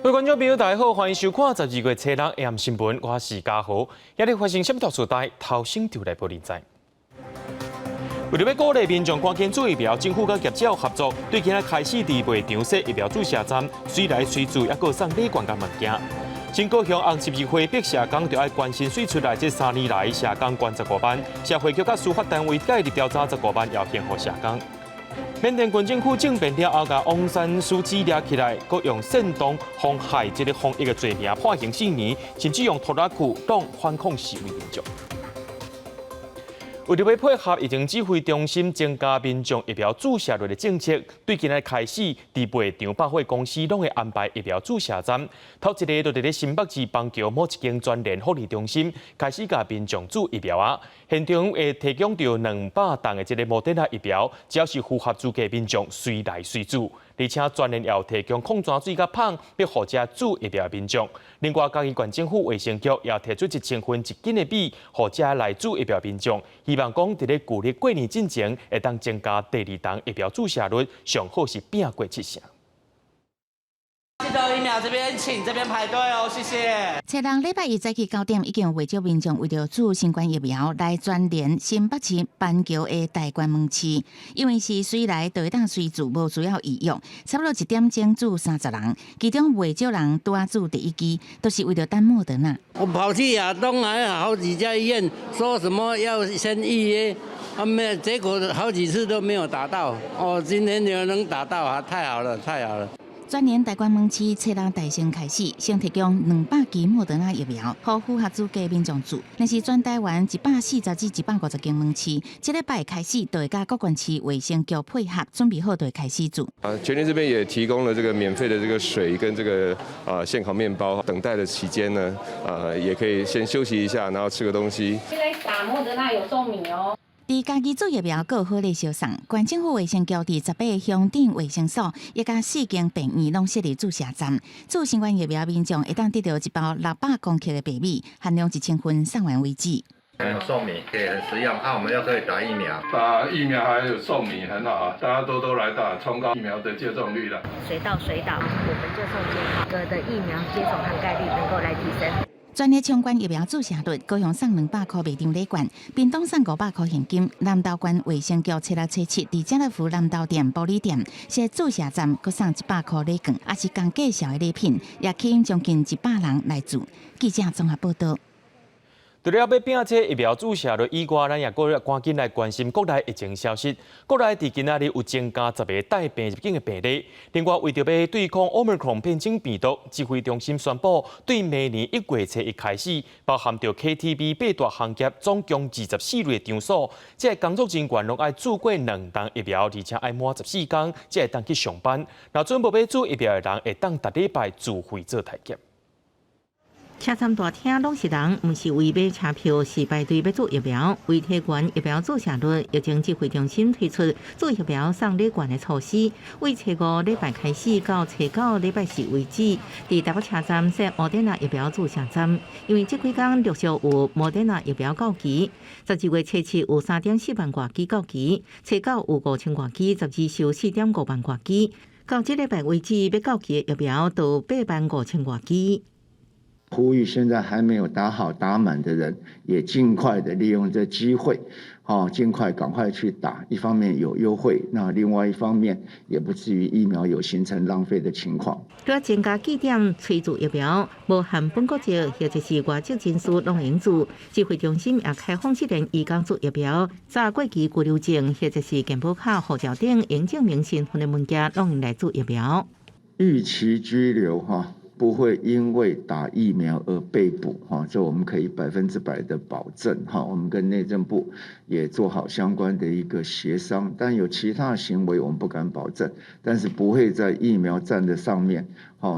各位观众朋友，大家好，欢迎收看12月7日的暗新闻，我是嘉豪。今日发生什么大事代？头先就来报您知。为了要鼓励民众赶紧注疫苗，政府跟业者合作，对今日开始伫卖场设疫苗注射站，随来随住，还佫送礼券甲物件。新高雄红十字会逼社工就要关心水出来这3年来社工关15万，社会局甲司法单位介入调查15万，要献互社工。缅甸军政府政变了后，甲翁山书记抓起来，佮用煽动妨害这个防疫的罪名判刑4年，甚至用拖拉库当反抗示威民众。为了要配合疫情指挥中心增加民众疫苗注射率的政策，对今日开始，伫卖场百货公司拢会安排疫苗注射站。头一个就伫咧新北市邦桥某一间专联福利中心，开始甲民众注疫苗啊。现场会提供到200档的这个莫德纳疫苗，只要是符合资格民众随来随注。而且专联也有提供矿泉水甲棒，要互遮注疫苗的民众。另外，嘉义县政府卫生局也提出1000份1斤的米，互遮来注疫苗民众。希望讲伫咧旧历过年之前，会当增加第2档疫苗注射率，上好是拼过7成。记得疫苗这边请这边排队哦，谢谢。车人礼拜一早起9点，已经有未少民众为了注新冠疫苗来专联新北市板桥的大关门市，因为是随来就会当随注，无需要预约。差不多1点钟注30人，其中未少人拄注第1剂，都是为了等莫德纳。我跑去亚东还有好几家医院，说什么要先预约，没有，结果好几次都没有打到。哦，今天有能打到啊，太好了，太好了。专联大关门市车人大城开始，先提供200剂莫德纳疫苗，予符合资格民众注。那是全台湾140至150间门市，这礼拜开始就会甲各县市卫生局配合，准备好就会开始注。全联这边也提供了这个免费的这个水跟这个现烤面包，等待的期间呢，也可以先休息一下，然后吃个东西。现在打莫德纳有送米哦。伫家己做疫苗，各有好礼相送。县政府卫生局伫18个乡镇卫生所，也甲4间病院拢设立注射站。注新冠疫苗民众会当得到一包600公克的白米，含量1000份，送完为止。送米也很实用，我们又可以打疫苗。打疫苗还有送米很好啊，大家多多来打，冲高疫苗的接种率了。随到随打，我们就送这个的疫苗接种涵盖率能够来提升。专业相关疫苗注射率，高雄送200块卖场礼券，屏东送500块现金。南投县卫生局初6、初7伫家乐福南投店、玻璃店，设注射站，佮送100块礼券，也是刚介绍的礼品，也吸引将近100人来注。记者综合报道。除了要拼这疫苗注射率以外，咱也搁要赶紧来关心国内疫情消息。国内伫今仔日有增加10个带病入境的病例。另外，为着要对抗 Omicron 变种病毒，指挥中心宣布，对明年1月1开始，包含着 KTV 8大行业总共24类场所，这工作人员拢爱注过2档疫苗，而且爱满14天才会当去上班。若准备要注疫苗的人，会当逐礼拜自费做体检。车站大厅拢是人，毋是为买车票，是排队要注疫苗。为提悬疫苗注射率，疫情指挥中心推出注疫苗送礼券的措施，为初5礼拜开始到初9礼拜4为止，伫台北车站设莫德纳疫苗注射站。因为这几天陆续有莫德纳疫苗到期，12月初7有3.4万多剂到期，初9有5000多剂，12收4.5万多剂。到这礼拜为止，要到期的疫苗都85000多剂。呼吁现在还没有打好打满的人，也尽快的利用这机会，尽快赶快去打。一方面有优惠，那另外一方面也不至于疫苗有形成浪费的情况。要增加据点催注疫苗，无含本国籍或者是外籍人士拢用注。指挥中心也开放7年移工注疫苗，查过期居留证或者是健保卡、护照等应证明身份的物件拢用来注疫苗。逾期居留不会因为打疫苗而被捕这我们可以100%的保证我们跟内政部也做好相关的一个协商，但有其他行为我们不敢保证，但是不会在疫苗站的上面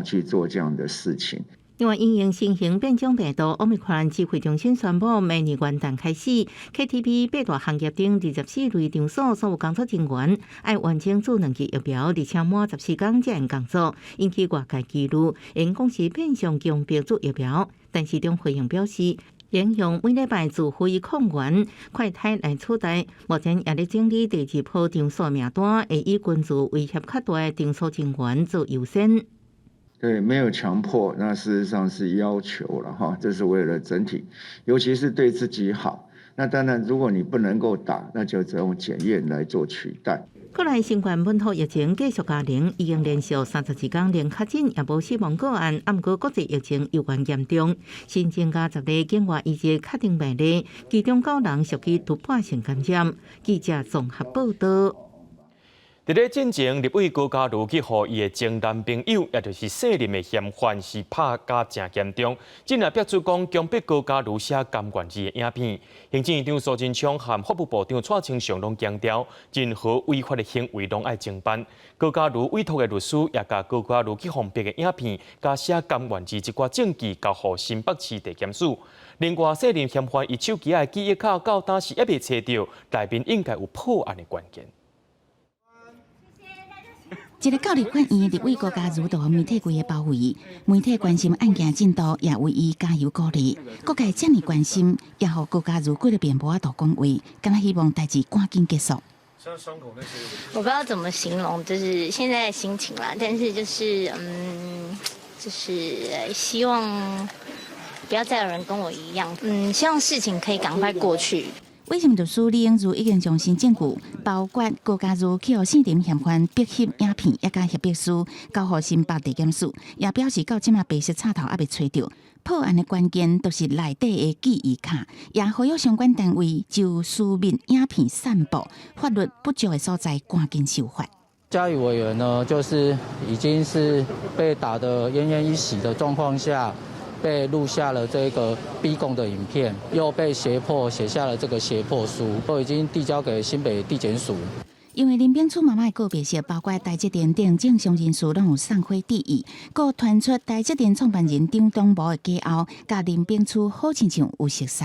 去做这样的事情。另外，因应新型变种病毒 Omicron， 指挥中心宣布，明年元旦开始 ，KTV 8大行业等24类场所所有工作人员要完成注2剂疫苗，而且满14天才能工作，引起外界记录。因公司变相强迫注疫苗，但是中回应表示，应用每礼拜自费抗原快筛来取代。目前也在整理第2波场所名单，会以群聚威胁较大的场所人员做优先。对，没有强迫，那事实上是要求了哈，这是为了整体，尤其是对自己好。那当然，如果你不能够打，那就只用检验来做取代。国内新冠本土疫情继续加零，已经连续32天零确诊，也无死亡个案。不过国际疫情有关严重，新增加10例境外移入确定病例，其中9人属于突破性感染。记者综合报道。伫咧进前，立委高嘉瑜去互伊的前男朋友，也就是姓林的嫌犯是拍甲真严重，近来逼出讲强迫高嘉瑜写甘愿字的影片。行政院长苏贞昌和法务部长蔡清祥拢强调，任何违法的行为拢爱侦办。高嘉瑜委托的律师也甲高嘉瑜去封闭的影片，加写甘愿字一寡证据交予新北市地检署。另外，姓林嫌犯伊手机的记忆卡到当时还未找到，内面应该有破案的关键。一个教育馆院立委高嘉瑜和媒体规个包围，媒体关心案件进度，也为伊加油鼓励。各界这么关心，也让高嘉瑜过了辩无法度讲话，敢若希望代志赶紧结束。我不知道怎么形容，就是现在的心情啦，但是就是希望不要再有人跟我一样，希望事情可以赶快过去。为什么律师李英如已经将新证据，包括高嘉瑜去互姓林嫌犯逼翕影片，也甲协笔书交予新北地检署，也表示到即马白色插头还未找到。破案的关键都是内底的记忆卡，也呼吁相关单位就私密影片散布法律不足的所在赶紧修法。嘉瑜委员呢，就是已经是被打得奄奄一息的状况下。被录下了这个逼供的影片，又被胁迫写下了这个胁迫书，都已经递交给新北地检署。因为林炳初妈妈的告别式，包括台积电电竞相人士拢有送花致意，佮传出台积电创办人张忠谋的家后，甲林炳初好亲像有熟悉。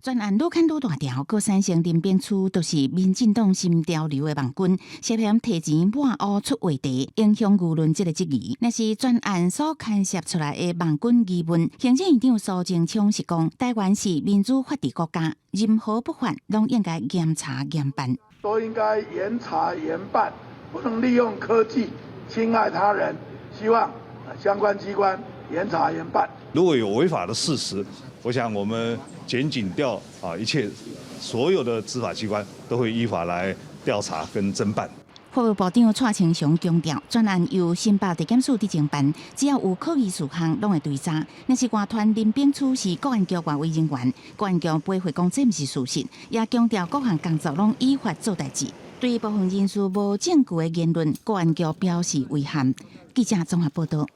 专案愈看愈大条，各三成林炳初都是民进党心潮流的网军，涉嫌提钱抹黑出话题，影响舆论这个质疑。那是专案所牵涉出来的网军疑问。行政院长苏贞昌是讲，台湾是民主法治国家，任何不法拢应该严查严办，都应该严查严办，不能利用科技侵害他人。希望相关机关严查严办。如果有违法的事实，我想我们检警调一切所有的执法机关都会依法来调查跟侦办。法务部长蔡清祥强调，专案由新北地检署伫承办，只要有可疑事项，拢会追查。若是外传林炳初是国安局外围人员，国安局不会讲这不是事实，也强调各项工作拢依法做代志。对于部分人士无证据的言论，国安局表示遗憾。记者综合报道。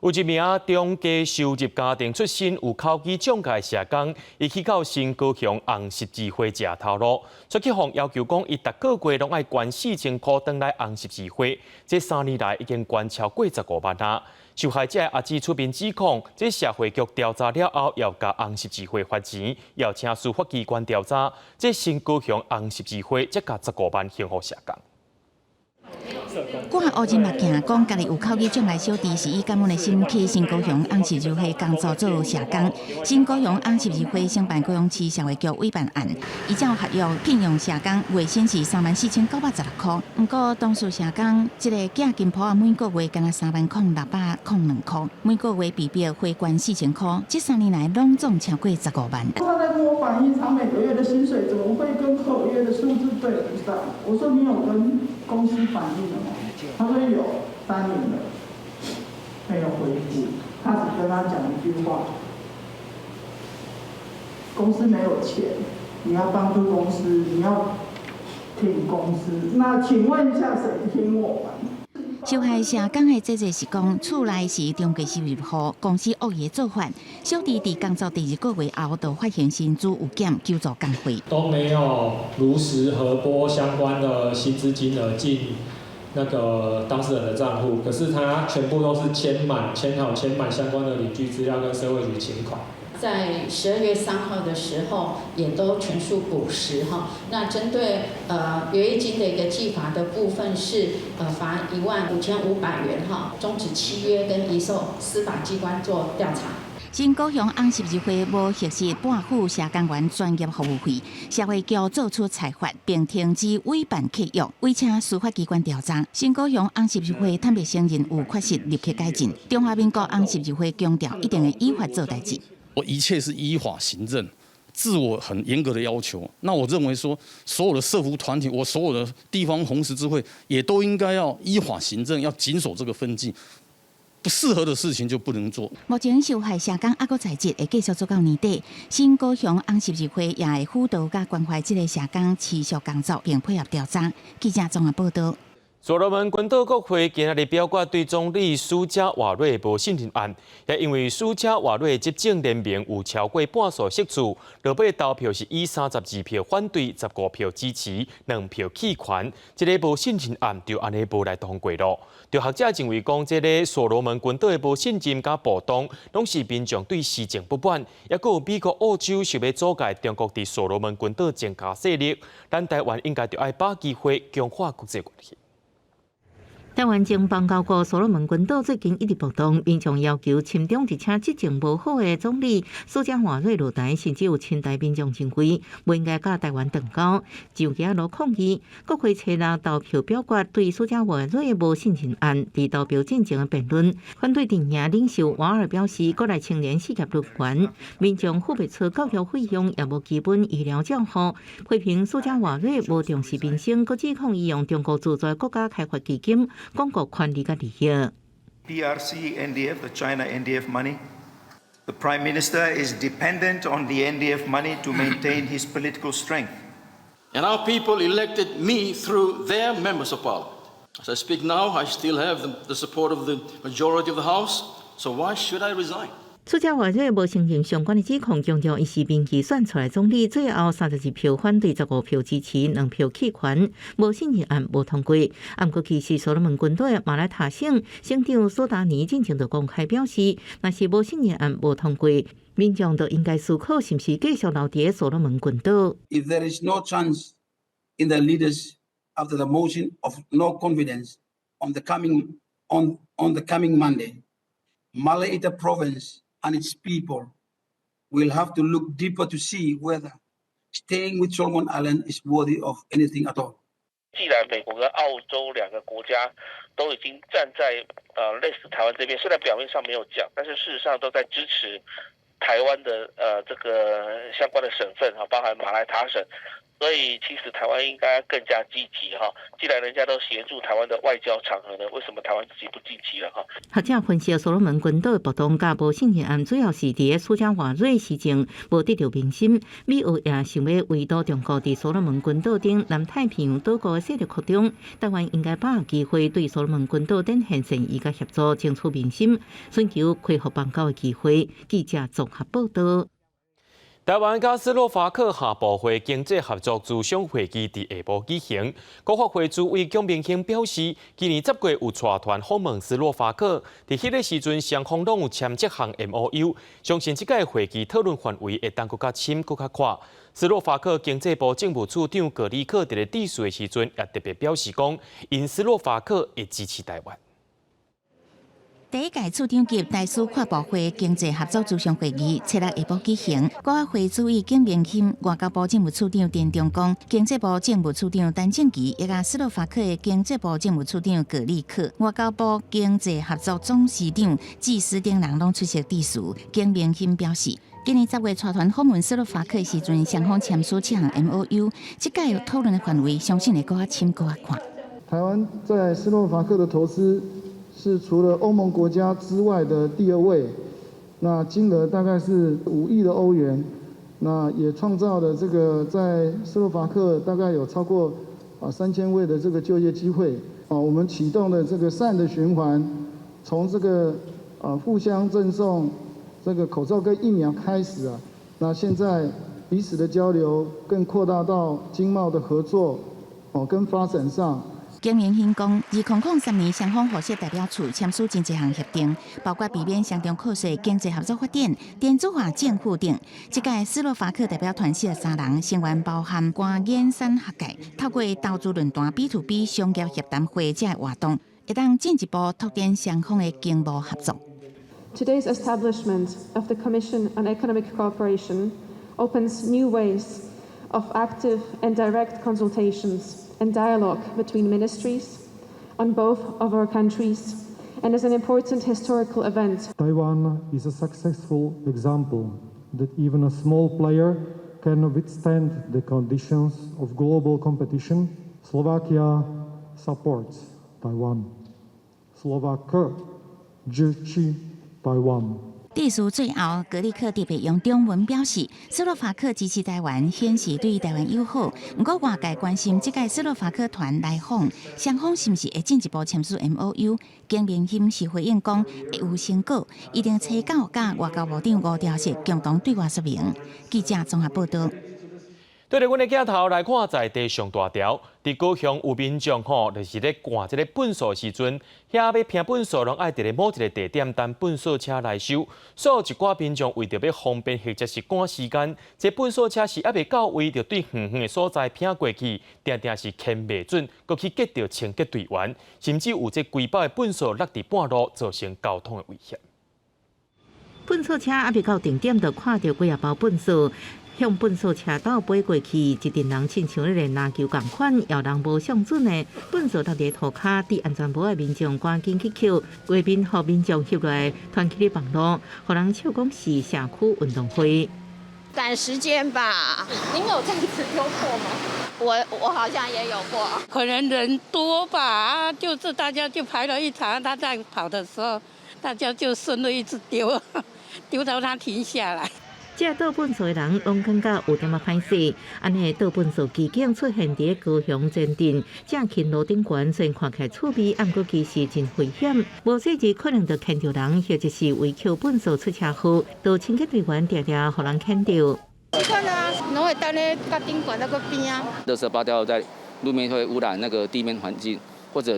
有一名中低收入家庭出身、有考技障碍社工，伊去到新高雄红十字会食头路，出去互要求讲，伊逐个月拢爱捐4000块回来红十字会，这3年来已经捐超过15万啊！受害者阿姊出面指控，这社会局调查了后，要甲红十字会发钱，要请司法机关调查，这新高雄红十字会才甲15万还予社工。我乌金目镜讲，家己有考技障碍小弟，是以感恩的心去新高雄红十字会工作做社工。新高雄红十字会承办高雄市社会局委办案，依照合约聘用社工，月薪是34916块。不过当事社工一个假金铺每个月干30602块，每个月比表回捐4000块，这3年来拢总超过15万。他在跟我反映他每个月的薪水怎么会跟合约的数字对不上？我说你有跟公司反映了吗？他说有，3年了，没有回复。他只跟他讲一句话：公司没有钱，你要帮助公司，你要挺公司。那请问一下，谁挺我们？受害社工的姐姐是讲，厝内是中介收入户，公司恶意做法，小弟伫工作第2个月后，就发现薪资有减，求助工会都没有如实核拨相关的薪资金额进那个当事人的账户，可是他全部都是签满相关的领据资料跟社会局请款。在12月3号的时候，也都全数补实哈。那针对违约金的一个计罚的部分是罚15500元哈，终止契约跟移送司法机关做调查。新高雄红十字会无核实半副社工员专业服务费，社会局做出裁决，并停止委办契约，委请司法机关调查。新高雄红十字会坦白承认有缺失，立刻改进。中华民国红十字会强调，一定会依法做代志。我一切是依法行政，自我很严格的要求。那我认为说，所有的社福团体，我所有的地方红十字会，也都应该要依法行政，要谨守这个分际。不适合的事情就不能做。目前受害社工还佫在职，会继续做到年底。新高雄红十字会也会辅导甲关怀这个社工持续工作，并配合调查。记者综合报道。所罗门群岛国会今日表决对总理苏加瓦瑞无信任案，也因为苏加瓦瑞执政联盟有超过半数席次，落尾投票是以32票反对、15票支持、2票弃权，这个无信任案就安尼无来通过咯。就学者认为讲，这个所罗门群岛的无信任甲暴动，拢是民众对施政不满，也有美国、澳洲想要阻碍中国伫所罗门群岛增加势力，咱台湾应该就要把机会强化国际关系。台湾情报交过所罗门群岛最近一直暴动，民众要求亲中而且执政无好的总理苏加华瑞落台，甚至有亲台民众认为不应该甲台湾断交，上街路抗议。国会初六投票表决对苏加华瑞无信任案，伫投票进前的辩论，反对阵营领袖瓦尔表示，国内青年失业率悬，民众付不出教育费用，也无基本医疗照护，批评苏加华瑞无重视民生，佮指控伊用中国资助国家开发基金。公国权利嘅利益。PRC, NDF, the China NDF money. The Prime Minister is dependent on the NDF money to maintain his political strength. And our people elected me through their members of parliament. As I speak now, I still have the support of the majority of the House, so why should I resign? 苏加华瑞无承认相关的指控，强调伊是民意选出来总理，最后32票反对，15票支持，2票弃权，无信任案无通过。不过，其实所罗门群岛的马来塔省省长苏达尼进前就公开表示，若是无信任案无通过，民众就应该思考是不是继续留伫所罗门群岛。If there is no chance in the leaders after the motion of no confidence on the coming Monday, Malaita Province and its people will have to look deeper to see whether staying with Solomon Island is worthy of anything at all. 既然美国跟澳洲两个国家都已经站在类似台湾这边，虽然表面上没有讲，但是事实上都在支持台湾的这个相关的省份哈，包含马来塔省。所以，其实台湾应该更加积极哈。既然人家都协助台湾的外交场合呢，为什么台湾自己不积极了哈？学者分析，所罗门群岛的暴动甲无信任案，主要是伫苏加华瑞时政无得到民心。美俄也想要围堵中国伫所罗门群岛顶南太平洋岛国的势力扩张，台湾应该把握机会对所罗门群岛展现善意甲协助，争取民心，寻求恢复邦交的机会。记者综合报道。台湾甲斯洛伐克下部会经济合作咨商会议伫下晡举行，国发会主委姜明兴表示，今年10月有带团访问斯洛伐克，伫迄个时阵双方拢有签这项 MOU， 相信这届会议讨论范围会当更较深、更较宽。斯洛伐克经济部政务处长葛里克伫咧致辞的时阵，也特别表示讲，因斯洛伐克会支持台湾。第一届处长级大使跨部会经济合作咨商会议，初六下晡举行。国发会主委景明兴、外交部政务处长田中光、经济部政务处长陈正奇，以及斯洛伐克的经济部政务处长葛利克、外交部经济合作总司长纪斯等人拢出席致辞。景明兴表示，今年10月带团访问斯洛伐克的时阵，双方签署7项 MOU， 这届有讨论的范围，相信会更加深、更加宽。台湾在斯洛伐克的投资是除了欧盟国家之外的第2位，那金额大概是5亿的欧元，那也创造了这个在斯洛伐克大概有超过3000位的这个就业机会。我们启动了这个善的循环，从这个互相赠送这个口罩跟疫苗开始啊，那现在彼此的交流更扩大到经贸的合作跟发展上。景明兴讲，2003年双方互设代表处签署真侪项协定，包括避免相同课税、经济合作发展、电子化政府等。这届斯洛伐克代表团43人，成员包含官研产学界，透过投资论坛 B2B 商业协谈会这活动，会当进一步拓展双方的经贸合作。Today's establishment of the Commission on Economic Cooperation opens new ways of active and direct consultations and dialogue between ministries on both of our countries, and is an important historical event. Taiwan is a successful example that even a small player can withstand the conditions of global competition. Slovakia supports Taiwan. Slovakia支持台湾。地书最后，格里克特别用中文表示，斯洛伐克支持台湾，显示对台湾友好。不过外界关心这届斯洛伐克团来访，双方是不是会进一步签署 MOU？ 经明显是回应讲会有成果，一定找到甲外交部长吴钊燮共同对外说明。记者综合报道。对着阮的镜头来看，在地上大条，伫高雄有民众就是咧赶这个粪扫时阵，遐要拼粪扫，拢爱伫咧某一个地点等粪扫车来收。所以一寡民众为着要方便或者是赶时间，这粪扫车是还未到位，就对远远的所在拼过去，定定是牵袂准，搁去结着清洁队员，甚至有这规包的粪扫落伫半路，造成交通的危险。粪扫车还未到定点，就看到几啊包粪扫。向粪扫车道飞过去，一群人亲像咧篮球共款，要人无上准的粪扫落伫涂骹，伫安全帽的民众赶紧去捡，画面互民众翕来，传起咧网络，互人笑讲是社区运动会。赶时间吧。您有这样子丢过吗？我好像也有过，可能人多吧，就是大家就排了一长，他在跑的时候，大家就顺路一直丢，丢到他停下来。这倒粪扫的人拢感觉有点歹势，安尼倒粪扫机警出现伫高雄前镇正勤路顶悬，虽然看起来趣味，毋过其实真危险。无细节可能就牵着人，或者是违扣粪扫出车祸，都清洁队员常常互人牵着。习惯啊，拢会等咧甲顶悬那个边啊。垃圾包掉在路面会污染那个地面环境，或者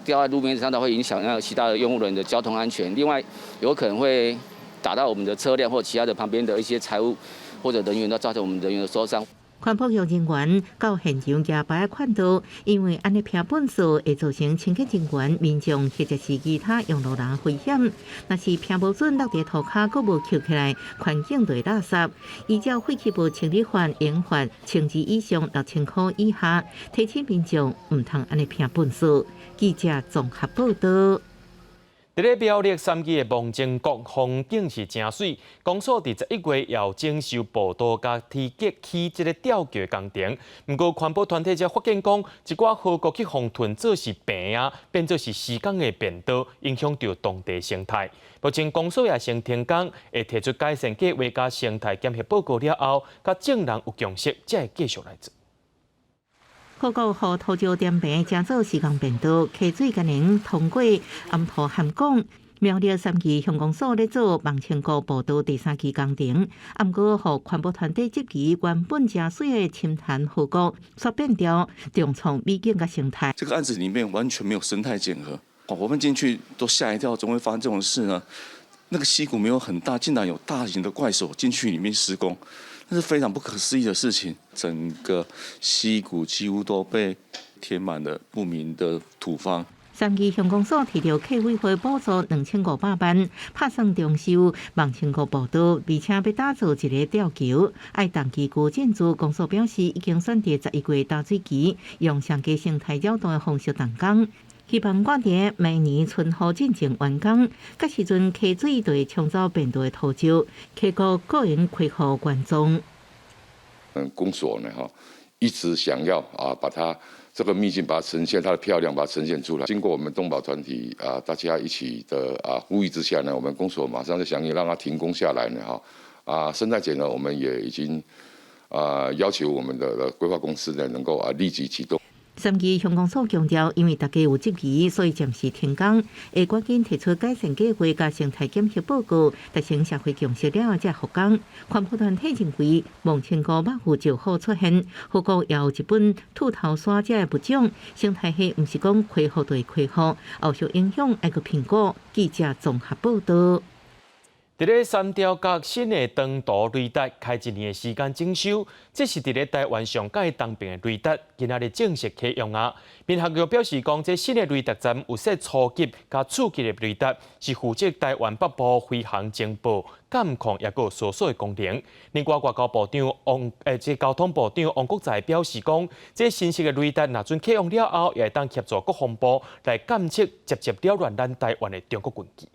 掉在路面上，它会影响那其他的用户人的交通安全。另外，有可能会打到我们的车辆或其他的旁边的一些财物或者人员，都造成我们人员的受伤。环保局人员到现场也摆看到，因为安尼拼粪扫会造成清洁人员、民众或者是其他用路人危险。若是拼无准落地涂骹，阁无捡起来，环境就会垃圾。依照废弃物清理法严罚10级以上6000块以下，提醒民众唔通安尼拼粪扫。记者综合报道。伫咧苗栗3期的望靖国风景是真水，公所伫11月要征收步道甲梯脚起这个吊桥工程。不过环保团体则发现讲，一寡河谷去封屯做是平啊，变做是施工的便道，影响到当地生态。目前公所也先停工，会提出改善计划甲生态检核报告了后，甲证人有共识，才会继续来做。河谷和土石点平正做施工便道，溪水今年通过安土涵港。苗栗3期乡公所咧做望清谷步道第3期工程，毋过互环保团体接期原本真水的深潭河谷，煞变掉重创美景甲生态。这个案子里面完全没有生态检核，我们进去都吓一跳，怎么会发生这种事呢？那个溪谷没有很大，竟然有大型的怪手进去里面施工。那是非常不可思议的事情，整个溪谷几乎都被填满了不明的土方。3期乡公所提到客委会补助2500万，拍算重修望清谷步道，而且要打造一个吊桥，爱长期高建筑。公所表示，已经选伫11月大水期，用上加生态扰动的方式动工。希望赶伫明年春雨进前完工，到时阵溪水就会冲走变道的土石，溪谷个人恢复原状。公所呢一直想要把它这个秘境把它呈现它的漂亮，把它呈现出来。经过我们动保团体大家一起的呼吁之下呢，我们公所马上就响应，让它停工下来呢生态检呢，我们也已经要求我们的规划公司呢能够立即启动。3期乡公所强调，因为大家有积极，所以暂时停工，会赶紧提出改善计划甲生态检核报告，达成社会共识了后才复工。环保团体认为，望清谷马虎就好出现，河谷也有一本兔头山这的物种，生态系毋是讲恢复就会恢复，后续影响爱个评估。记者综合报道。伫咧三条角新的长途雷达开一年的时间整修，这是伫咧台湾上届当兵的雷达，今仔日正式启用啊！民航局表示讲，这新的雷达站有设初级加次级的雷达，是负责台湾北部飞行情报、监控也有搜索的功能。另外，外交部长交通部长王国材表示讲，这新式的雷达若准启用了后，也会当协助国防部来监测直接扰乱咱台湾的中国军机。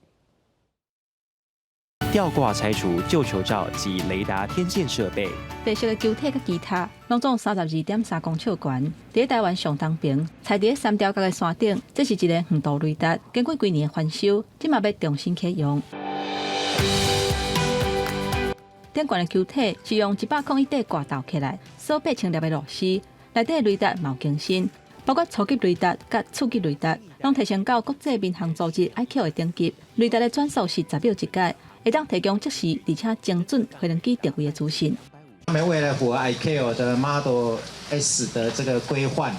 吊挂拆除旧球罩及雷达天线设备，白色的球体甲其他，拢总32.3公尺悬，伫台湾上东边，踩伫三条角的山顶，这是一个远途雷达，经过几年的翻修，即嘛要重新启用。顶悬的球体是用101块挂倒起来，锁8000粒的螺丝，内底的雷达冇更新，包括初级雷达甲次级雷达，拢提升到国际民航组织 IQ 的等级。雷达的转速是10秒一届。 会当提供即时而且精准飞行机定位的资讯。他们为了符合 ICAO 的 Model S 的这个规范，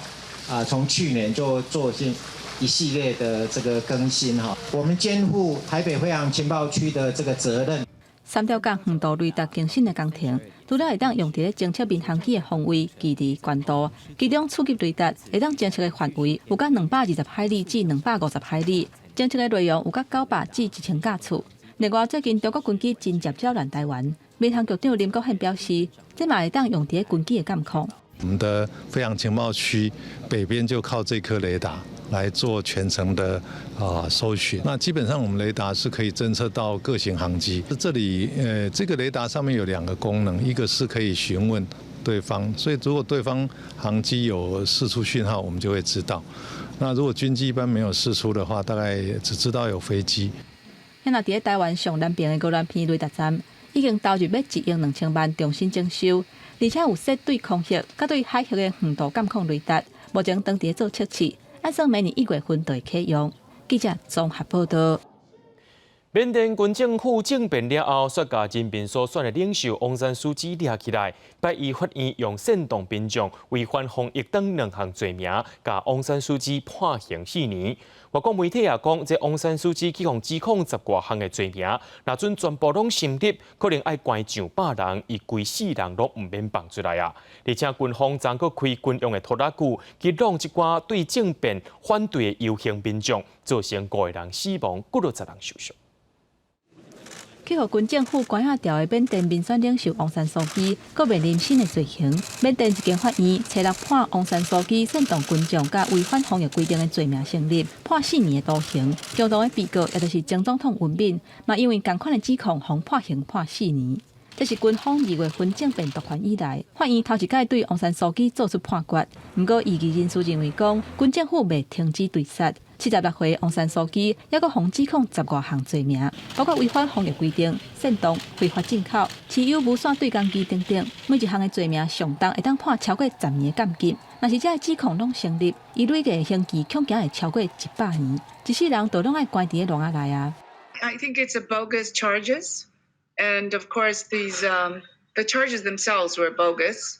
从去年就做进一系列的这个更新哈。我们肩负台北飞航情报区的这个责任。三条港远途雷达更新的工程，除了会当用伫咧侦测民航机的方位、距离、高度，其中次级雷达会当侦测的范围有甲220海里至250海里，侦测的内容有甲900至1000架次。 另外，最近中国军机真接扰乱台湾，民航局长林国宪表示，这嘛会当用伫军机的监控。我们的飞航情报区北边就靠这颗雷达来做全程的搜寻。那基本上我们雷达是可以侦测到各型航机。这里这个雷达上面有2个功能，一个是可以询问对方，所以如果对方航机有释出讯号，我们就会知道。那如果军机一般没有释出的话，大概只知道有飞机。 现在伫台湾上南边的高兰片雷达站，已经投入要1亿2000万重新整修，而且有设对空域、甲对海域的远途监控雷达，目前当地做测试，按算明年1月份就会启用。记者综合报道。 缅甸军政府政变了后，率甲人民所选的领袖翁山书记抓起来，拜依法院用煽动民众违反防疫等2项罪名，甲翁山书记判刑4年。外国媒体也讲，这翁山书记去互指控10多项的罪名，若准全部拢成立，可能要关上100人，伊规4人拢唔免放出来啊！而且军方昨个开军用的拖拉机，击落一寡对政变反对的游行民众，造成5个人死亡，60人受伤。 去互军政府关押掉的缅甸民选领袖翁山苏基，搁面临新的罪行。缅甸一间法院初六判翁山苏基煽动群众甲违反防疫规定的罪名成立，判4年的徒刑。相同的被告也就是前总统文敏，嘛因为同款的指控，互判刑判4年。这是军方2月份政变夺权以来，法院头一届对翁山苏基作出判决。不过，异议人士认为讲，军政府未停止对杀。 76岁翁山苏基也搁互指控10多项罪名，包括违反防疫规定、煽动、非法进口、持有无线对讲机等等。每一项的罪名上重会当判超过10年的监禁。若是这个指控拢成立，伊累计的刑期恐惊会超过100年。一世人都拢爱关伫个笼仔内啊。I think it's a bogus charges, and of course these the charges themselves were bogus,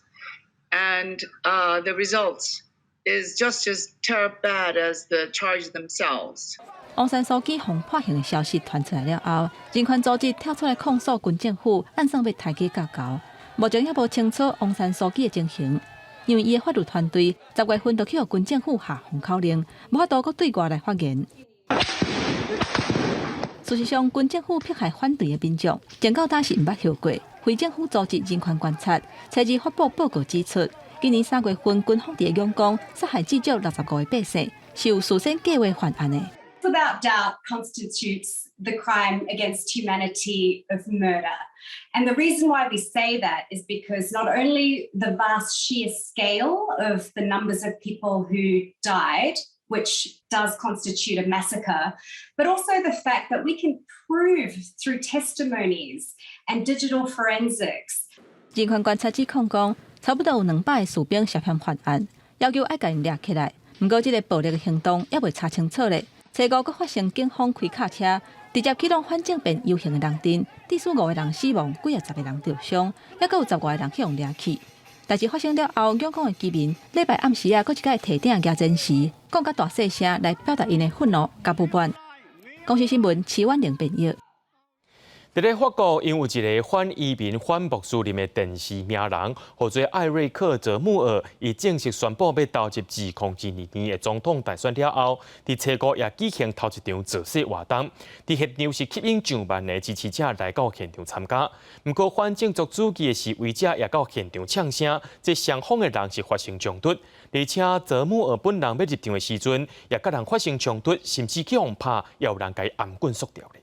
and the results. Is just as terrible bad as the charges themselves. 翁山苏基被判刑的消息传出来了后，人权组织跳出来控诉军政府按算要抬价较高。目前还无清楚翁山苏基的情形，因为伊的法律团队10月份就去互军政府下封口令，无法度搁对外来发言。事实上，军政府迫害反对的民众，前到呾是毋捌后过。非政府组织人权观察初日发布报告指出。 今年3月份，军方伫仰光杀害至少65个百姓，是有事先计划犯案的。Without doubt, constitutes the crime against humanity of murder, and the reason why we say that is because not only the vast sheer scale of the numbers of people who died, which does constitute a massacre, but also the fact that we can prove through testimonies and digital forensics. 人权观察指控讲。 差不多有200个士兵涉嫌犯案，要求爱甲因抓起来。不过，这个暴力的行动也未查清楚咧。初5阁发生警方开卡车，直接启动反政变游行的人阵，至少5个人死亡，几10个人受伤，也阁有10外个人去用抓去。代志发生了后，仰光的居民礼拜暗时啊，阁一届提顶举证时，讲甲大细声来表达因的愤怒甲不满。公视新闻，齐婉玲编译。伫咧法国，因有一个反移民、反穆斯林的电视名人，或者艾瑞克·泽穆尔，伊正式宣布要投入2022年的总统大选了后，伫车国也举行头一场造势活动。伫现场是吸引上万的支持者来到现场参加。不过，反政族主义的示威者也到现场呛声，这双方的人是发生冲突，而且泽穆尔本人要入场的时阵，也甲人发生冲突，甚至去互拍，也有人甲伊按棍缩掉咧。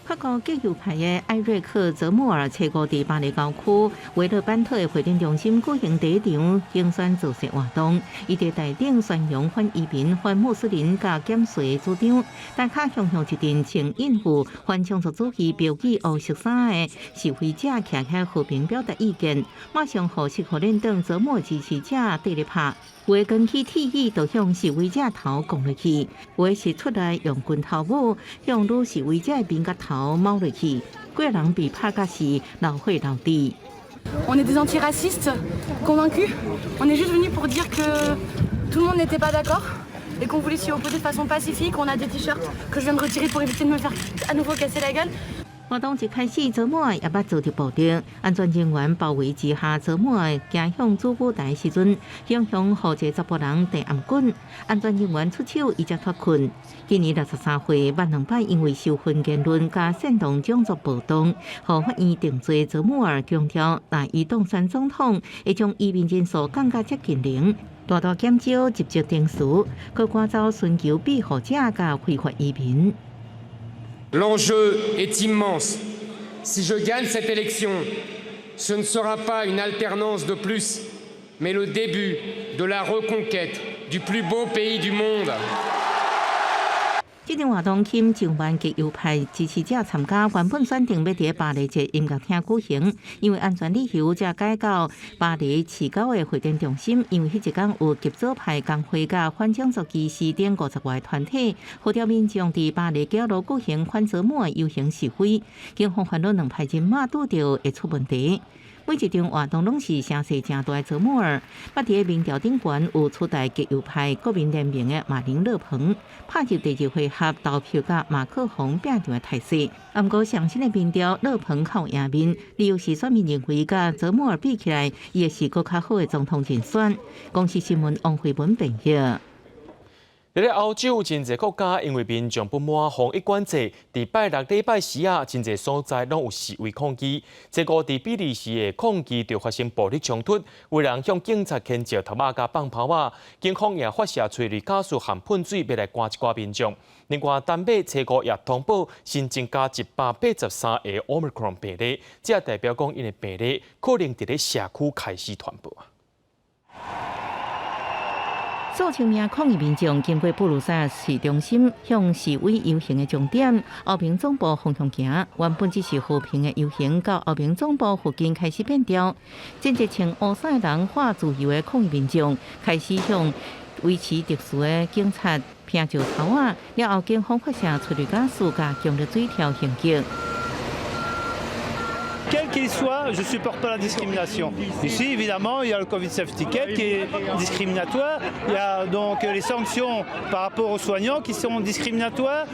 法国极右派的艾瑞克·泽穆尔车国伫巴黎郊区维勒班特的会展中心举行第一场竞选造势活动，伊伫台顶宣扬反移民、反穆斯林甲减税的主张，大卡向一阵穿印付反种族主义标语黑色衫的示威者徛起和平表达意见，马上互失互领等泽穆尔支持者对立拍。有的举起铁椅，就向示威者头攻落去；有的是出来用拳头舞，向女示威者的面甲头猫落去。几个人被拍甲是流血流滴。On est des antiracistes convaincus. On est juste venus pour dire que tout le monde n'était pas d'accord et qu'on voulait s'y opposer de façon pacifique. On a des t-shirts que je viens de retirer pour éviter de me faire à nouveau casser la gueule. 活动一开始，泽穆尔也捌遭到暴力，安全人员包围之下，泽穆尔行向主舞台时阵，向好这10个人递暗棍，安全人员出手，伊才脱困。今年63岁万能派因为受婚言论加煽动种族暴动，互法院定罪泽穆尔，强调若伊当选总统，会将移民人数降到接近0，大大减少集集定数，去赶走寻求庇护者甲非法移民。L'enjeu est immense. Si je gagne cette élection, ce ne sera pas une alternance de plus, mais le début de la reconquête du plus beau pays du monde. 这场活动吸引上万极右派支持者参加，原本选定要伫巴黎一音乐厅举行，因为安全理由才改到巴黎市郊的会展中心。因为迄一天有极左派工会甲反种族歧视等50外团体号召民众伫巴黎街路举行反泽穆尔游行示威，警方发现两派人马拄着会出问题。每一场活动拢是声势正大的泽穆尔，捌伫民调顶悬有初代极右派国民联盟的马林勒庞，拍入第2回合投票甲马克宏拼场的态势。不过上新的民调，勒庞靠赢面，理由是选民认为甲泽穆尔比起来，伊会是更较好的总统人选。公司新闻王慧文评语。伫咧欧洲，真侪国家因为民众不满防疫管制，伫拜六、礼拜四啊，真侪所在拢有示威抗议。结果伫比利时的抗议就发生暴力冲突，有人向警察牵石头仔甲放炮啊，警方也发射催泪gases含喷水要来赶一寡民众。另外，丹麦、车国也通报新增加183个 Omicron 病例，这代表讲因的病例可能伫咧社区开始传播。数千名抗议民众经过布鲁塞尔市中心，向示威游行的终点欧盟总部方向行。原本只是和平的游行，到欧盟总部附近开始变调。真侪穿乌衫的人化自由的抗议民众，开始向维持秩序的警察拼石头啊！了后，警方发射催泪gases甲强力水条行击。Quel qu'il soit, je supporte pas la discrimination. Ici, évidemment, il y a le Covid Safety Net qui est discriminatoire. Il y a donc les sanctions par rapport aux soignants qui sont discriminatoires.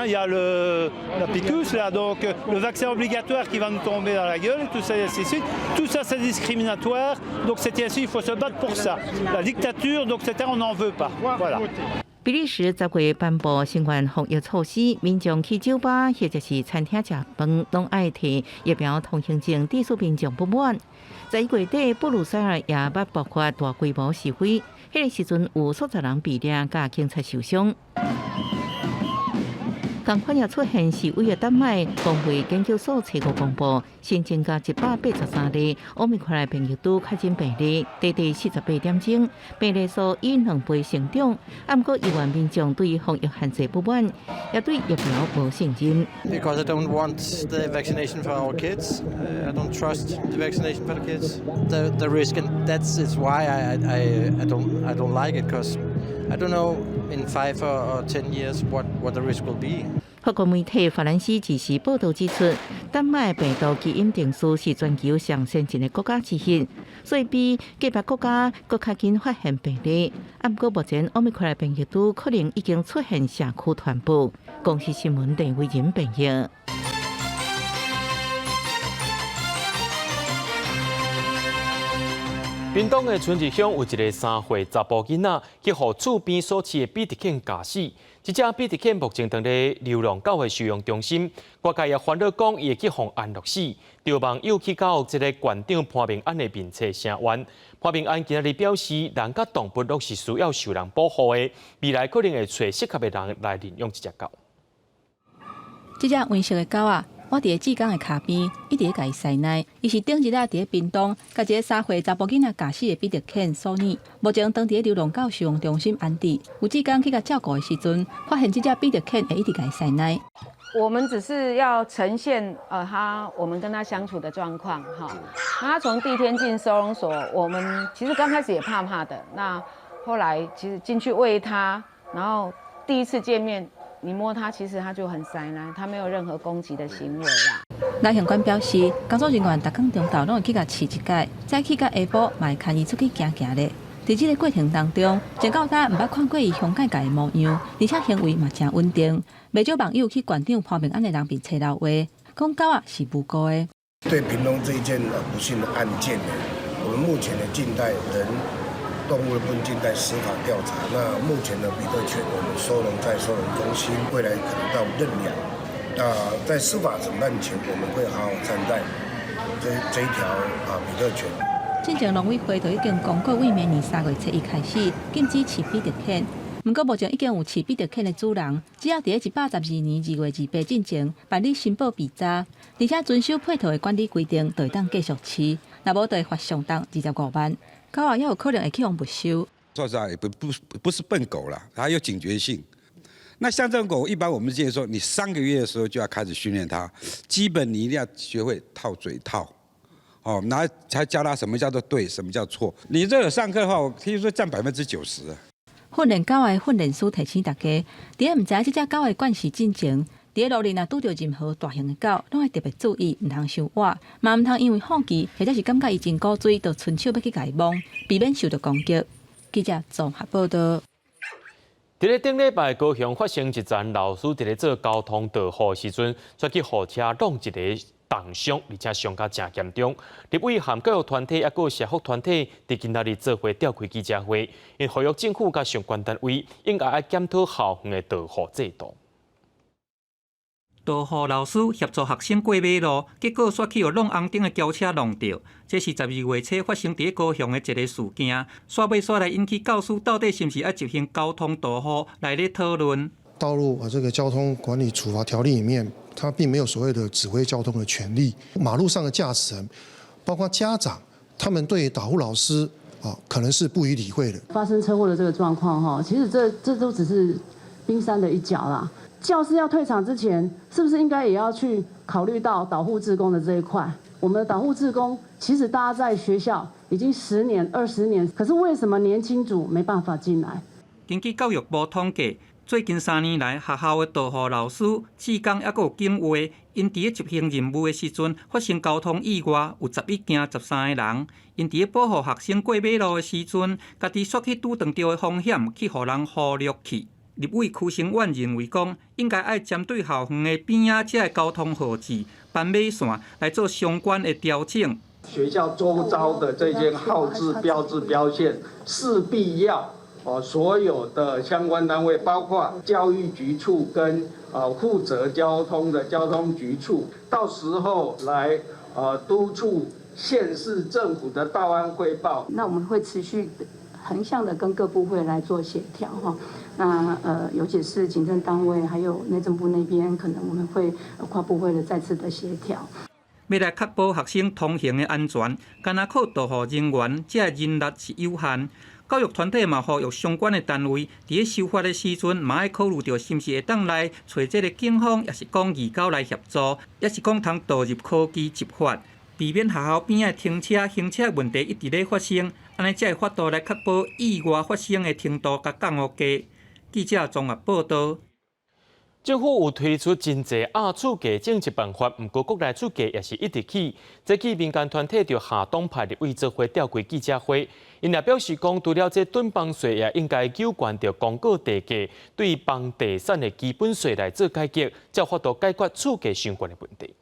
Il y a la piqûre, là, donc le vaccin obligatoire qui va nous tomber dans la gueule, et tout ça, et ainsi de suite. Tout ça, c'est discriminatoire. Donc, c'était ainsi, il faut se battre pour ça. La dictature, donc, c'était, on n'en veut pas. Voilà. 比利时10月颁布新冠防疫措施，民众去酒吧或者是餐厅吃饭，拢爱摕疫苗通行证，致使民众不满。11月底，布鲁塞尔也捌爆发大规模示威，迄个时阵有数十人被抓，甲警察受伤。同款也出现示威的丹麦工会研究所采购公布，新增加183例Omicron变异株确诊病例，短短48点钟，病例数以2倍成長。不過，億萬民眾對防疫限制不滿，也對疫苗無信心。Because I don't want the vaccination for our kids. I don't trust the vaccination for the kids. The risk, and that's why I don't like it, because I don't know in 5 or 10 years what the risk will be. 法国媒體法蘭西即時報道指出，丹麥病毒基因定數是全球上先進的國家之一，所以比隔壁國家更較緊發現病例。不過目前Omicron病毒株可能已經出現社區傳播。公司新聞鄭偉仁報道。屏东的春日乡有一个3岁查甫囡仔，去互厝边所饲的比特犬咬死。这只比特犬目前正在流浪狗的收容中心，外界也烦恼讲伊会去互安乐死。对网友去到这个馆长潘明安的面册声援。潘明安今日表示，人甲动物都是需要受人保护的，未来可能会找适合的人来领养这只狗。这只温驯的狗啊，我伫个志刚的脚边，一直甲伊塞奶。伊是顶一日伫个屏东，甲一个3岁查甫囡仔咬死的比特犬索尼。目前当伫个流浪狗收容中心安置。有志刚去甲照顾的时阵，发现这只比特犬会一直甲伊塞奶。我们只是要呈现我们跟他相处的状况哈。他从第一天进收容所，我们其实刚开始也怕怕的。那后来其实进去喂他，然后第一次见面，你摸他，其实他就很塞奶，他没有任何攻击的行为啦。赖向官表示，工作人员逐工中昼拢会去甲饲一解，再去甲下晡嘛会牵伊出去行行咧。在这个过程当中，真狗仔毋捌看过伊凶盖盖的模样，而且行为嘛真稳定。不少网友去馆长潘明安的人面册留话，讲狗仔是无辜的。对屏东这一件不幸的案件呢，我们目前的静待人动物的部分静待司法调查。那目前的比特犬我们收容在收容中心，未来可能到认养。那在司法审判前，我们会好好善待这一条比特犬。进前农委会就已经公告，为明年3月7日开始禁止饲比特犬。不过目前已经有饲比特犬的主人，只要伫112年2月28进前办理申报备查，而且遵守配套的管理规定，就会当继续饲。若无，就会罚上当25万。狗仔也有可能会去用没收。说实在，不是笨狗啦，它有警觉性。那像这种狗，一般我们建议说，你3个月的时候就要开始训练它，基本你一定要学会套嘴套。哦，然后才教他什么叫做对，什么叫错。你这有上课的话，我听说占90%啊。训练狗的训练师提醒大家，伫唔知这只狗的惯习进前，伫路里若拄到任何大型的狗，拢要特别注意，唔通伤活，嘛唔通因为好奇或者是感觉伊真古锥，就伸手要去甲伊摸，避免受到攻击。记者综合报道。伫咧顶礼拜，高雄发生一站老师伫咧做交通导护时阵，出去互车弄一个重伤，而且伤甲真严重。立委含教育团体也有社福团体伫今仔日做伙召开记者会，因呼吁政府甲相关单位应该要检讨校园的导护制度。导护老师协助学生过马路，结果煞去互弄红灯的轿车弄着。这是12月初发生伫高雄的一个事件，煞尾煞来引起教师到底是不是要执行交通导护来咧讨论。道路这个交通管理处罚条例里面，它并没有所谓的指挥交通的权利。马路上的驾驶人，包括家长，他们对导护老师可能是不予理会的。发生车祸的这个状况其实这都只是冰山的一角啦。教师要退场之前，是不是应该也要去考虑到导护志工的这一块？我们的导护志工，其实大家在学校已经10年、20年，可是为什么年轻组没办法进来？根据教育部统计，最近3年来，学校的导护老师、志工还有警卫，因伫咧执行任务的时阵发生交通意外，有11件13个人。因伫咧保护学生过马路的时阵，家己煞去拄撞到的风险，去互人忽略去。立委柯成苑认为讲，应该要针对校园的边仔这交通号志、斑马线来做相关的调整。学校周遭的这些号志、标志、标线，势必要所有的相关单位，包括教育局处跟负责交通的交通局处，到时候来督促县市政府的到案汇报。那我们会持续横向的跟各部会来做协调哈。那尤其是行政单位还有内政部那边，可能我们会跨部会的再次的协调。要来确保学生通行的安全，干那靠导护人员，这人力是有限。教育团体嘛，呼吁相关的单位，伫咧修法的时阵，嘛要考虑到是毋是会当来找这个警方，也是讲义交来协助，也是讲通导入科技执法，避免学校边的停车、行车问题一直咧发生，安尼才会法度来确保意外发生的程度甲降恶低。记者综合报道。政府有推出真侪厝价政策办法，不过国内厝价也是一直起。这起民间团体就下党派立委做伙召开记者会，因也表示讲，除了这囤房税，也应该有关着公告地价对房地产的基本税来做改革，才法度解决厝价相关的问题。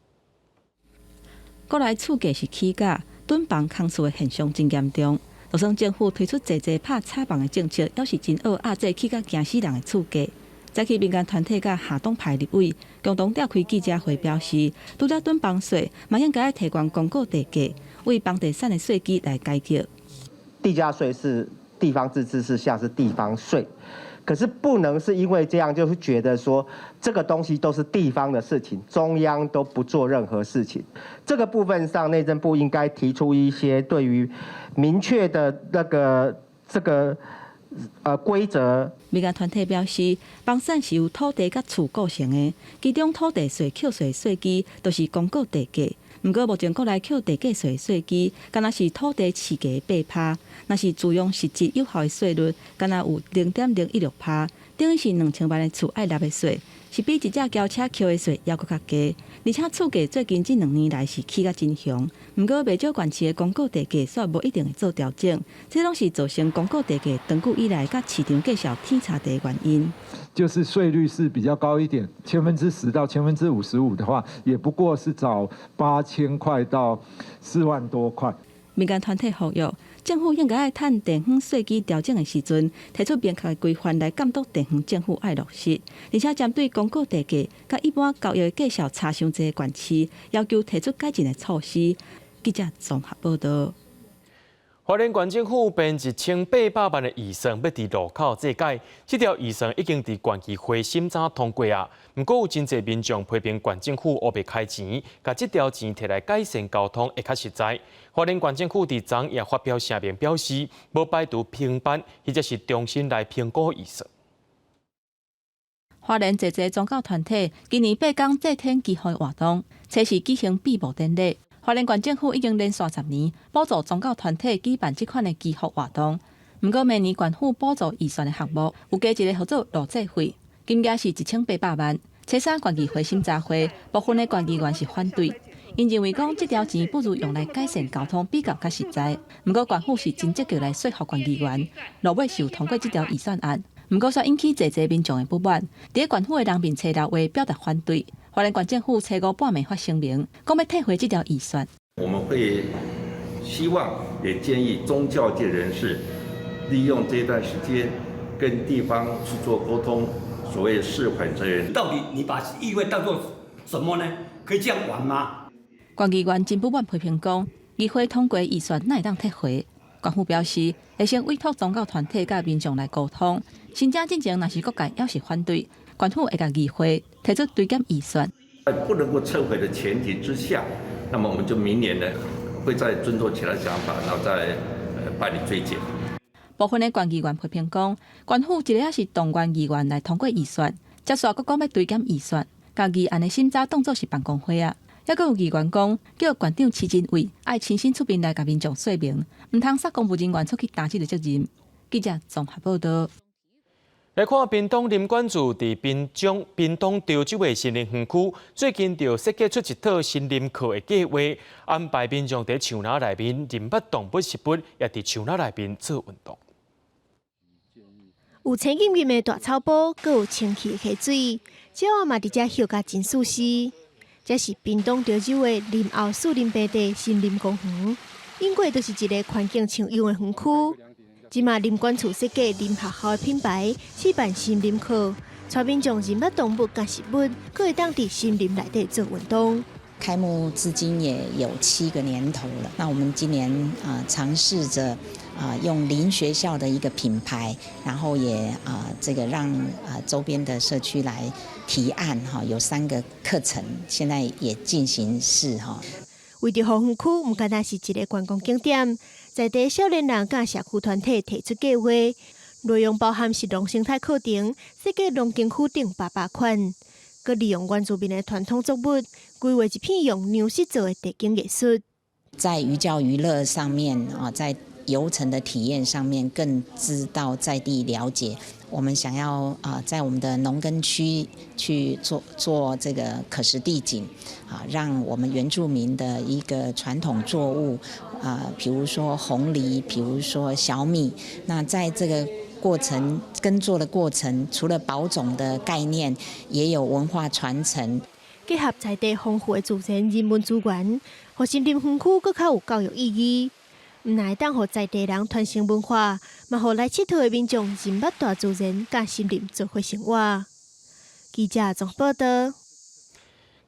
国内厝价是起价，囤房空厝的现象真严重。就算政府推出济拍查房的政策，也是真恶压制去甲惊死人的厝价。早起民间团体甲下党派立委共同召开记者会，表示除了囤房税，嘛应该提高公告地价，为房地产的税基来解决。地价税是地方自治是像是地方税，可是不能是因为这样就是觉得说这个东西都是地方的事情，中央都不做任何事情。这个部分上，内政部应该提出一些对于明确的规则。民间团体表示，房产是由土地甲厝构成的，其中土地税扣税税基都是公告地价。不过目前国内扣地价税税基，敢若是土地市价8%，若是自用实质有效的税率，敢若有0.016%，等于是2000万的厝爱纳的税，是比一架轿车扣的税还阁较低。而且厝价最近这2年来是起甲真凶，不过未少县市的公告地价煞无一定会做调整，这拢是造成公告地价长久以来甲市场价小天差地的原因。就是税率是比较高一点，10%到55%的话，也不过是找8000块到4万多块。民间团体呼吁，政府应该爱趁地方税基调整的时阵，提出明确的规范来监督地方政府爱落实，而且针对公告地价甲一般交易的价小差伤济的县市，要求提出改进的措施。记者综合报道。花莲县政府编1800万的预算要伫路口借改，这条预算已经伫县议会审查通过啊。不过有真侪民众批评县政府黑白开钱，把这条钱摕来改善交通会较实在。花莲县政府伫昨夜发表声明表示，无排除平反或者是重新来评估预算。花莲济宗教团体今年8天祭天祈福活动，测试举行闭幕典礼。花莲县政府已经连续10年补助宗教团体举办这款的祈福活动，不过明年县府补助预算的项目有加一个合作录制费，金额是1800万。初三县议会审查会，部分的县议员是反对，因认为讲这条钱不如用来改善交通比较较实在。不过县府是真积极来说服县议员，落尾是有通过这条预算案。不过却引起济民众的不满，伫县府的人民车道话表达反对。花莲县政府初5半暝发声明，讲要退回这条预算。我们会希望也建议宗教界人士利用这段时间跟地方去做沟通，所谓释缓责任。到底你把议会当作什么呢？可以这样玩吗？县议员真不满批评讲，议会通过预算哪会当退回？县府表示，会先委托宗教团体甲民众来沟通，新政进前若是各界要是反对，县府会甲议会提出追减预算。在不能够撤回的前提之下，那么我们就明年呢会再尊重其他想法，然后再办理追减。部分的县议员批评讲，县府一个是动员议员来通过预算，接续阁讲要追减预算，甲议案的审查当作是办公会啊。还阁有议员讲，叫县长徐真伟爱亲身出面来甲民众说明，唔通杀公务人员出去担这个责任。记者综合报道。来看屏东林管处伫屏东潮州的新林园区，最近就设计出一套新林课的计划，安排民众伫树林内面认捌动物食物，也伫树林内面做运动。有青金金的大草埔，阁有清气的溪水，鸟仔嘛伫遮休假真舒适。这是屏东潮州的林后树林平地新林公园，因过都是一个环境像样的园区。即马林管处设计林学校的品牌，举办新林课，带民众认捌动物甲食物，可会当伫森林内底做运动。开幕至今也有7个年头了。那我们今年尝试着用林学校的一个品牌，然后也这个让周边的社区来提案哈，有3个课程，现在也进行式哈。为着园区唔单单是一个观光景点，在地少年人甲社区团体提出计划，内容包含是农生态课程，设计农经区等800款，佮利用原住民的传统作物，规划一片用牛石做的地景艺术。在寓教于乐上面在游程的体验上面，更知道在地了解。我们想要在我们的农耕区去做这个可食地景让我们原住民的一个传统作物比如说红梨，比如说小米，那在这个过程耕作的过程，除了保种的概念，也有文化传承。结合在地丰富的自然人文资源，和森林园区更较有教育意义。唔乃当互在地人传承文化，嘛互来佚佗的民众认捌大自然，甲森林做伙生活。记者综合报道。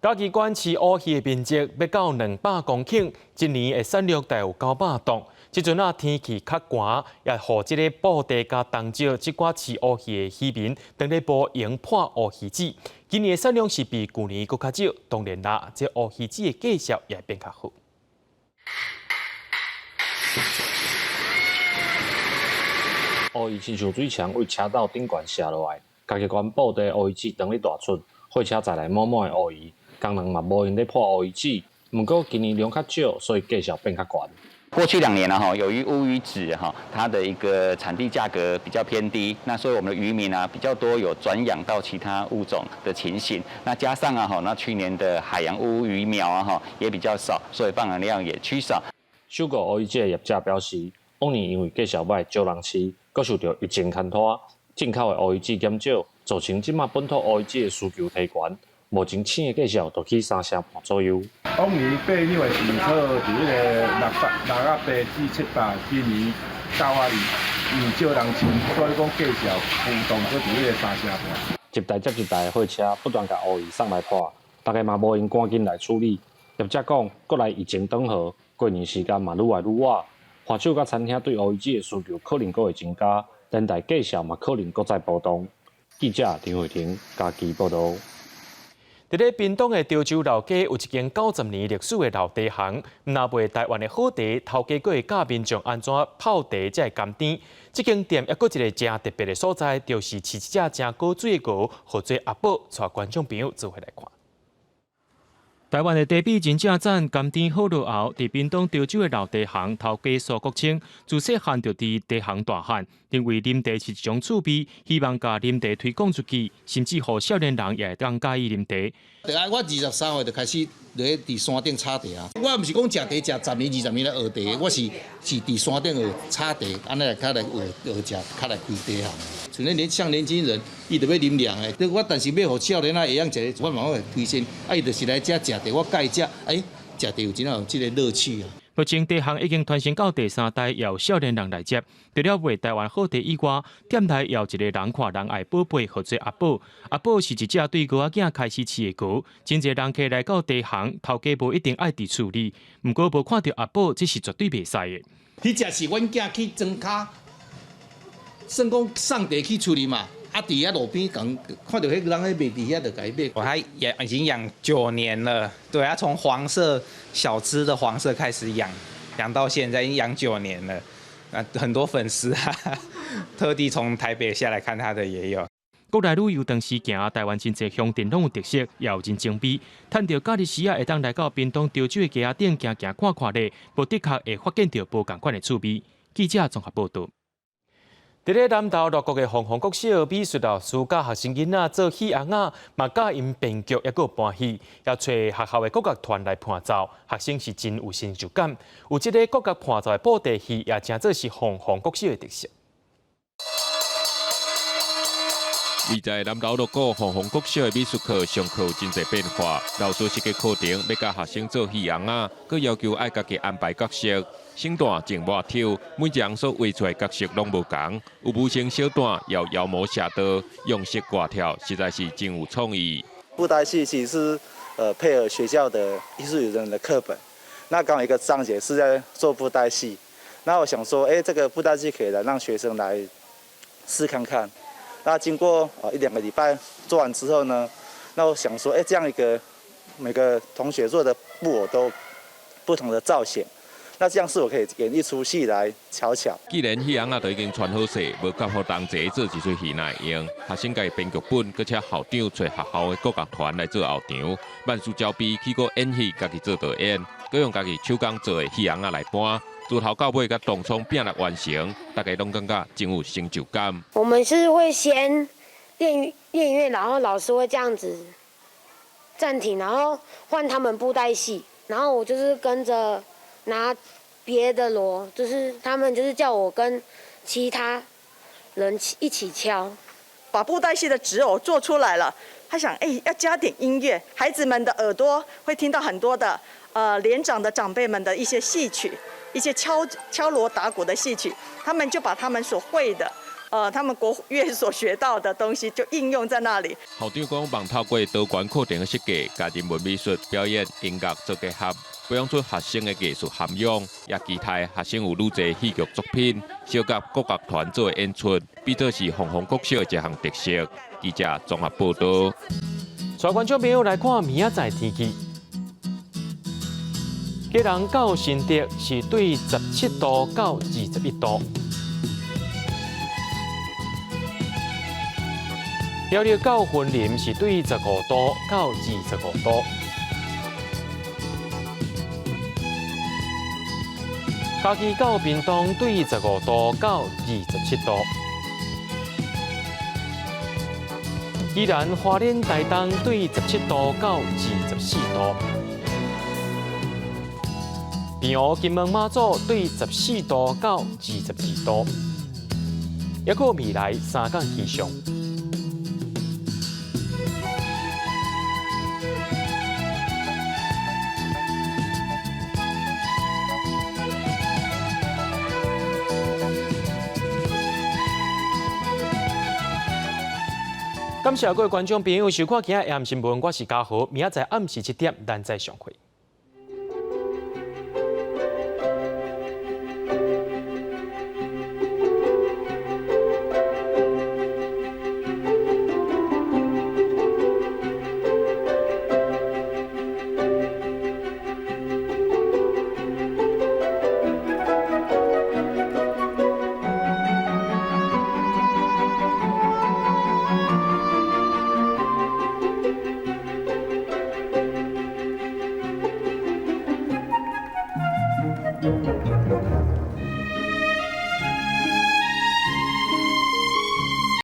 嘉义县饲乌鱼的面积要到200公顷，一年的产量大有900吨。即阵天气较寒，也互即个布袋甲东石即寡饲乌鱼的渔民，当咧捕用破乌鱼子。今年的产量是比去年搁较少，当然啦，这乌鱼子的价值也变较好。乌鱼亲像水枪为车道顶悬射落来，嘉义县布袋乌鱼子当咧大出，货车载来满满的乌鱼。工人嘛无用咧破乌鱼子，不过今年量较少，所以价格变较悬。过去2年了由于乌鱼子它的一个产地价格比较偏低，那所以我们的渔民比较多有转养到其他物种的情形。那加上那去年的海洋乌鱼苗也比较少，所以放养量也趋少。收购乌鱼子的业者表示，往年因为价格歹，少人吃，搁受到疫情牵拖，进口的乌鱼子减少，造成即马本土乌鱼子的需求提悬。目前称的价格都去3成半左右。往年8两的进口伫迄个680至700，今年920，因为少人吃，所以讲价格浮动搁伫迄个3成半。一台接一台的货车不断甲乌鱼送来破，大家嘛无用赶紧来处理。业者讲，国内疫情缓和，过年时间嘛愈来愈晚，花手甲餐厅对乌鱼子的需求可能搁会增加，连带价格嘛可能搁再波动。记者张慧婷嘉义报道。伫咧屏东的潮州老街有一间90年历史的老茶行，若卖台湾的好茶，头家佫会教民众安怎泡茶才会甘甜。这间店还佫一个真特别的所在，就是饲一只真高水的鹅，号做阿宝，带观众朋友做伙来看。台湾的茶比真正赞，甘甜好落后。伫屏东潮州的老茶行，头家苏国清自细汉就伫茶行大汉，认为啉茶是一种趣味，希望把啉茶推广出去，甚至互少年人也当介意啉茶。我23岁就开始伫山顶插茶啊！我毋是讲食茶食10年20年来学茶，我是伫山顶学插茶，安尼来较来学食，较来开茶行。像恁像年轻人，伊就要啉凉的，我但是要互少年会晓食，我嘛会推荐。伊就是来遮食茶，我介食，食茶有真有即个乐趣啊！目前茶行已经传承到第3代，也有少年人来接。除了卖台湾好茶以外，店内也有一个人看人爱宝贝，号做阿宝。阿宝是一只对鹅仔囝开始饲的鹅。真侪人客来到茶行，头家无一定爱伫处理，不过无看到阿宝，这是绝对袂使的。迄只是阮囝去装卡，算讲送茶去处理嘛。啊，伫遐路边讲看到迄个人喺卖伫遐，就改变。我还已经养9年了，对，他从黄色小只的黄色开始养到现在，已经养9年了。很多粉丝特地从台北下来看他的也有。国内旅游当时行，台湾真侪乡镇拢有特色，也有真精美。趁着假日时会当来到屏东潮州的街仔顶行行看看咧，无的确会发现到无共款的趣味。记者综合报道。伫咧南投乐国的红国小美术老师教学生囡仔做戏红仔，嘛教因编剧，也佫有搬戏，也找学校的国乐团来伴奏，学生是真有成就感。有即个国乐伴奏的布袋戏，也真做是红国小的特色。位在南投乐国红国小的美术课上课有真侪变化，老师设计课程要教学生做戏红仔，佮要求爱家己安排角色。身段静活跳，每一人所画出来角色拢无同，有武生小段，也有妖魔侠刀，用色挂跳，实在是真有创意。布袋戏其实是配合学校的艺术与人的课本，那刚好一个章节是在做布袋戏，那我想说，这个布袋戏可以来让学生来试看看。那经过1-2个礼拜做完之后呢，那我想说，这样一个每个同学做的布偶都不同的造型。那这样是我可以演一出戏来巧巧。既然戏红仔都已经穿好势，无甲好同齐做一出戏来用，学生家编剧本，佮且校长找学校的国乐团来做后场，万事交臂去过演戏，家己做导演，佮用家己手工做的戏红仔来搬，从头到尾甲动创拼来完成，大家拢感觉真有成就感。我们是会先练音乐，然后老师会这样子暂停，然后换他们布袋戏，然后我就是跟着。拿别的锣，就是他们就是叫我跟其他人一起敲，把布袋戏的纸偶做出来了。他想，要加点音乐，孩子们的耳朵会听到很多的连长的长辈们的一些戏曲，一些敲锣打鼓的戏曲，他们就把他们所会的。他们国乐所学到的东西就应用在那里。校长讲，望透过多元课程的设计，加人文美术表演、音乐做结合，培养出学生的艺术涵养，也期待学生有愈侪戏剧作品，小甲各乐团做演出，比作是凤凰国小的一项特色。记者综合报道。带观众朋友来看明仔载天气。基隆到新竹是对17度到21度。苗栗到云林是对15度到25度，嘉义到屏东对15度到27度，宜兰花莲台东对17度到24度，平湖金门马祖对14度到22度，还有未来3天气象。感谢各位观众朋友收看今日AM新闻，我是嘉豪，明仔载暗时7点咱再相会。